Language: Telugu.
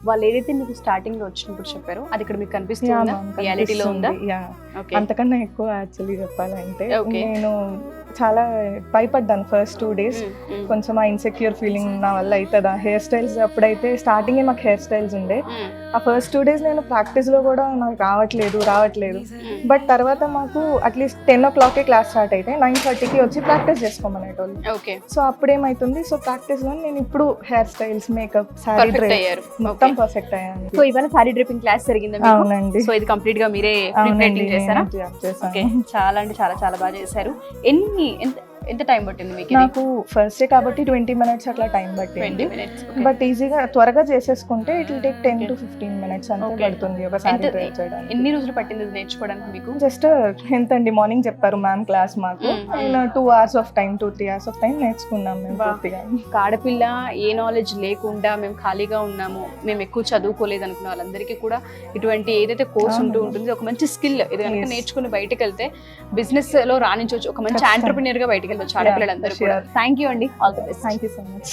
వాళ్ళు ఏదైతే మీకు స్టార్టింగ్ లో వచ్చినప్పుడు చెప్పారో అది ఇక్కడ మీకు కనిపిస్తుందా, రియాలిటీలో ఉందా? Okay. అంతకన్నా ఎక్కువ యాక్చువల్లీ చెప్పాలంటే Okay. నేను చాలా భయపడ్డాను ఫస్ట్ 2 days. కొంచెం ఆ ఇన్సెక్యూర్ ఫీలింగ్ నా వల్ల అవుతుందా, హెయిర్ స్టైల్స్ అప్పుడైతే స్టార్టింగే మాకు హెయిర్ స్టైల్స్ ఉండే. ఆ ఫస్ట్ 2 days నేను ప్రాక్టీస్లో కూడా నాకు రావట్లేదు. బట్ తర్వాత మాకు అట్లీస్ట్ 10 o'clock క్లాస్ స్టార్ట్ అయితే 9:30కి వచ్చి ప్రాక్టీస్ చేసుకోమనేటోళ్ళు. ఓకే, సో అప్పుడేమైతుంది, సో ప్రాక్టీస్లో నేను ఇప్పుడు hair styles, makeup, sorry perfect dress అయ్యారు. మొత్తం పర్ఫెక్ట్ అయ్యాను. సో ఇవాళ సారీ డ్రిప్పింగ్ క్లాస్ జరిగిందా మీకు? అవునండి. సో ఇది కంప్లీట్ గా మీరే ప్రిపరేటింగ్ చేశారా? ఓకే, చాలా అంటే చాలా చాలా బాగా చేశారు. ఎంత టైం పట్టింది మీకు? నాకు ఫస్ట్ డే కాబట్టి 20 minutes అట్లా టైం పట్టింది. 20 minutes. బట్ ఈజీగా త్వరగా చేసేసుకుంటే it will take 10 to 15 minutes అంతే పడుతుంది ఒక సారీ ట్రై చేయడానికి. ఎన్ని రోజులు పట్టింది ఇది నేర్చుకోవడానికి మీకు? జస్ట్ ఎంతండి, మార్నింగ్ చెప్పారు మ్యామ్ క్లాస్ మాకు, 2 hours of time, 2-3 hours of time నేర్చుకున్నాం మేము పూర్తిగా. ఆడపిల్ల ఏ నాలెడ్జ్ లేకుండా మేము ఖాళీగా ఉన్నాము, మేము ఎక్కువ చదువుకోలేదు అనుకున్న వాళ్ళందరికీ కూడా ఇటువంటి ఏదైతే కోర్స్ ఉంటుంది, ఒక మంచి స్కిల్ ఇది కనుక నేర్చుకుని బయటకు వెళ్తే బిజినెస్ లో రాణించవచ్చు, ఒక మంచి ఆంటర్ప్రినర్ గా బయటకు వెళ్ళవచ్చు ఆడపిల్లలందరూ కూడా. థ్యాంక్ యూ అండి, all the best. Thank you so much.